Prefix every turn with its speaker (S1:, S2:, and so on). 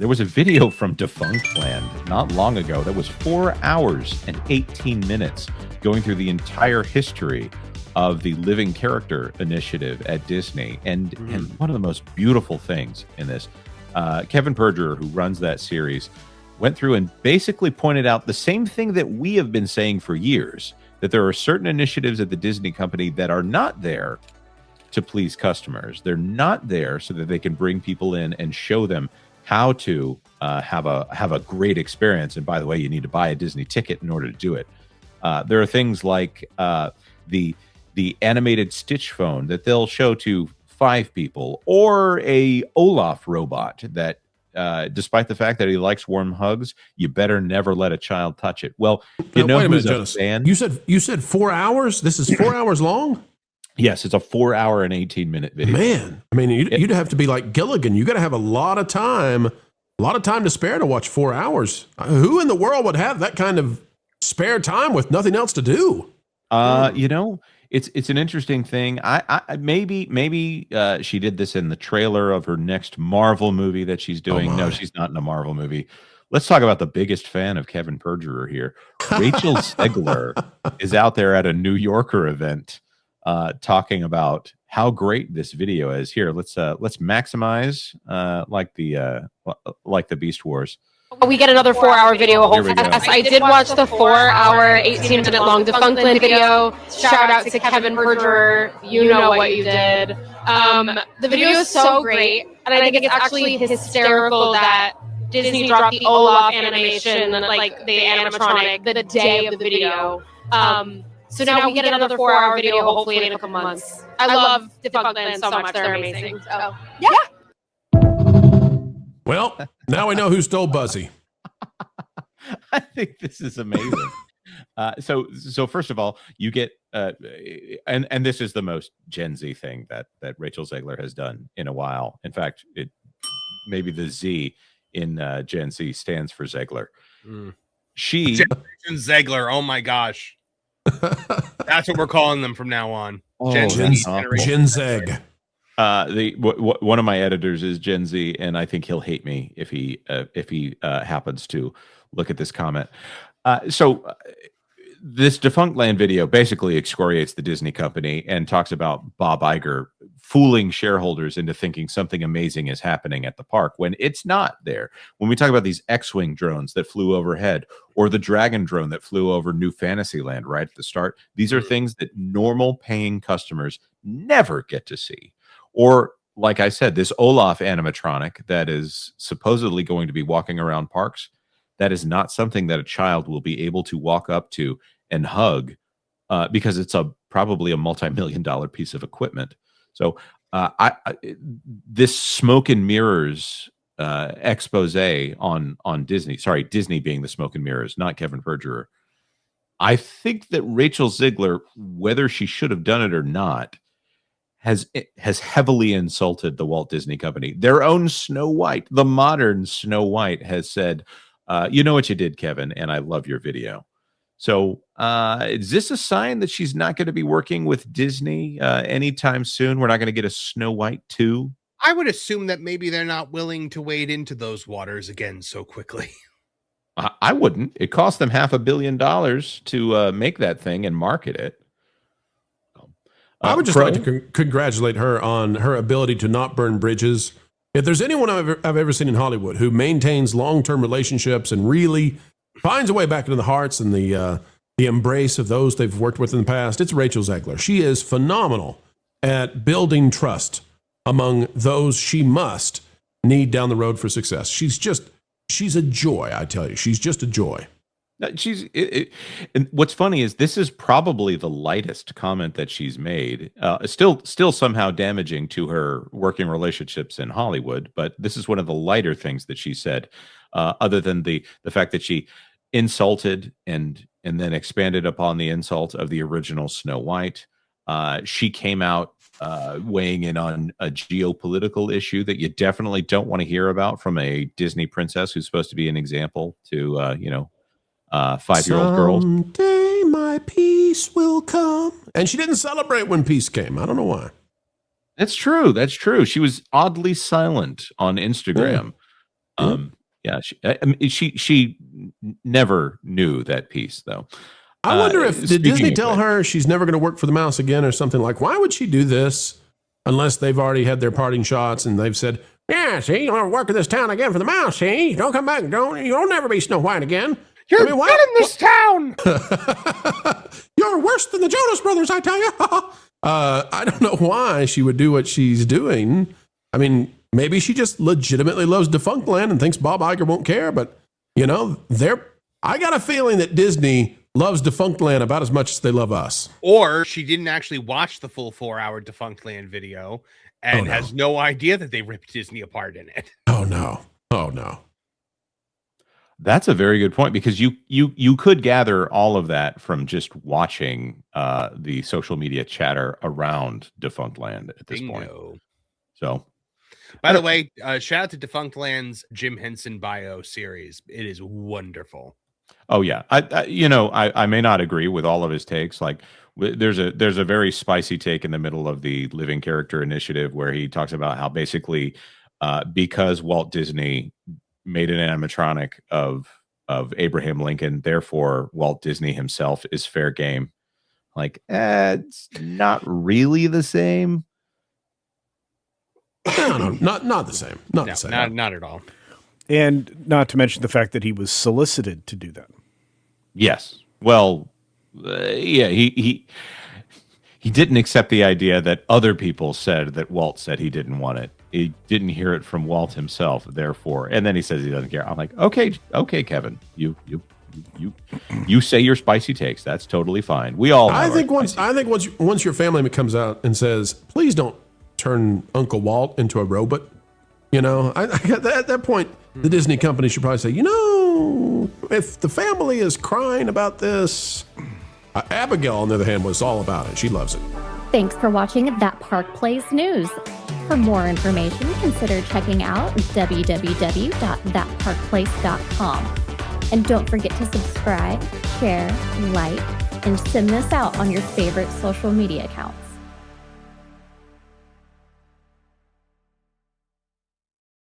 S1: There was a video from Defunctland not long ago that was 4 hours and 18 minutes going through the entire history of the Living Character Initiative at Disney. And one of the most beautiful things in this, Kevin Perjurer, who runs that series, went through and basically pointed out the same thing that we have been saying for years, that there are certain initiatives at the Disney company that are not there to please customers. They're not there so that they can bring people in and show them how to have a great experience. And by the way, you need to buy a Disney ticket in order to do it. There are things like the animated Stitch phone that they'll show to 5 people, or a Olaf robot that, despite the fact that he likes warm hugs, you better never let a child touch it. Well, you know,
S2: wait a minute,
S1: Jonas.
S2: Fan? You said 4 hours? This is 4 hours long?
S1: Yes, it's a 4 hour and 18-minute video.
S2: Man, I mean, you'd have to be like Gilligan. You got to have a lot of time to spare to watch 4 hours. Who in the world would have that kind of spare time with nothing else to do?
S1: You know, it's an interesting thing. I maybe she did this in the trailer of her next Marvel movie that she's doing. No, she's not in a Marvel movie. Let's talk about the biggest fan of Kevin Perjurer here. Rachel Zegler is out there at a New Yorker event talking about how great this video is. Here, let's maximize like the Beast Wars.
S3: We get another 4 hour video. Hopefully, I did watch the 4 hour, 18-minute long Defunctland video. Shout out to Kevin Perjurer. You know what you did. The video is so great, and I think it's actually hysterical that Disney dropped the Olaf animation, like the animatronic, the day of the video. So now we get another 4 hour video, hopefully in a couple months. I love Defunctland so much; they're amazing. So yeah.
S2: Well, now we know who stole Buzzy.
S1: I think this is amazing. So first of all, you get and this is the most Gen Z thing that Rachel Zegler has done in a while. In fact, maybe the Z in Gen Z stands for Zegler. She
S4: Generation Zegler. Oh my gosh, that's what we're calling them from now on.
S2: Gen Zeg.
S1: One of my editors is Gen Z, and I think he'll hate me if he happens to look at this comment. So this Defunctland video basically excoriates the Disney company and talks about Bob Iger fooling shareholders into thinking something amazing is happening at the park when it's not there. When we talk about these X-Wing drones that flew overhead, or the Dragon drone that flew over New Fantasyland right at the start, these are things that normal paying customers never get to see. Or, like I said, this Olaf animatronic that is supposedly going to be walking around parks, that is not something that a child will be able to walk up to and hug because it's probably a multi-million-dollar piece of equipment. So this smoke and mirrors expose on Disney, sorry, Disney being the smoke and mirrors, not Kevin Perjurer. I think that Rachel Zegler, whether she should have done it or not, has heavily insulted the Walt Disney Company. Their own Snow White, the modern Snow White, has said, you know what you did, Kevin, and I love your video. So is this a sign that she's not going to be working with Disney anytime soon? We're not going to get a Snow White 2?
S4: I would assume that maybe they're not willing to wade into those waters again so quickly.
S1: I wouldn't. It cost them $500 million to make that thing and market it.
S2: I would just like to congratulate her on her ability to not burn bridges. If there's anyone I've ever seen in Hollywood who maintains long-term relationships and really finds a way back into the hearts and the embrace of those they've worked with in the past, it's Rachel Zegler. She is phenomenal at building trust among those she must need down the road for success. She's a joy, I tell you. She's just a joy.
S1: And what's funny is this is probably the lightest comment that she's made. Still somehow damaging to her working relationships in Hollywood, but this is one of the lighter things that she said, other than the fact that she insulted and then expanded upon the insult of the original Snow White. She came out weighing in on a geopolitical issue that you definitely don't want to hear about from a Disney princess who's supposed to be an example to 5-year-old girls.
S2: Someday my peace will come. And she didn't celebrate when peace came. I don't know why.
S1: That's true. She was oddly silent on Instagram. Yeah, she never knew that piece though.
S2: I wonder if did Disney tell her she's never going to work for the mouse again or something like? Why would she do this unless they've already had their parting shots and they've said, "Yeah, see, you'll never work in this town again for the mouse. See, don't come back. You'll never be Snow White again.
S4: You're in this town.
S2: You're worse than the Jonas Brothers, I tell you." I don't know why she would do what she's doing. I mean, maybe she just legitimately loves Defunctland and thinks Bob Iger won't care. But, I got a feeling that Disney loves Defunctland about as much as they love us.
S4: Or she didn't actually watch the full 4-hour Defunctland video and has no idea that they ripped Disney apart in it.
S2: Oh, no.
S1: That's a very good point, because you could gather all of that from just watching the social media chatter around Defunctland at this point. So,
S4: by the way, shout out to Defunctland's Jim Henson bio series. It is wonderful.
S1: Oh yeah, I may not agree with all of his takes. Like there's a very spicy take in the middle of the Living Character Initiative where he talks about how basically because Walt Disney made an animatronic of Abraham Lincoln, therefore Walt Disney himself is fair game. Like, it's not really the same.
S2: No, not the same. Not the same.
S4: Not at all.
S5: And not to mention the fact that he was solicited to do that.
S1: Yes. Well, yeah, he didn't accept the idea that other people said that Walt said he didn't want it. He didn't hear it from Walt himself, therefore. And then he says he doesn't care. I'm like, okay, Kevin, you say your spicy takes. That's totally fine. We all.
S2: I think once your family comes out and says, please don't turn Uncle Walt into a robot. At that point, the Disney company should probably say, if the family is crying about this, Abigail, on the other hand, was all about it. She loves it.
S6: Thanks for watching That Park Plays News. For more information, consider checking out www.thatparkplace.com. And don't forget to subscribe, share, like, and send this out on your favorite social media accounts.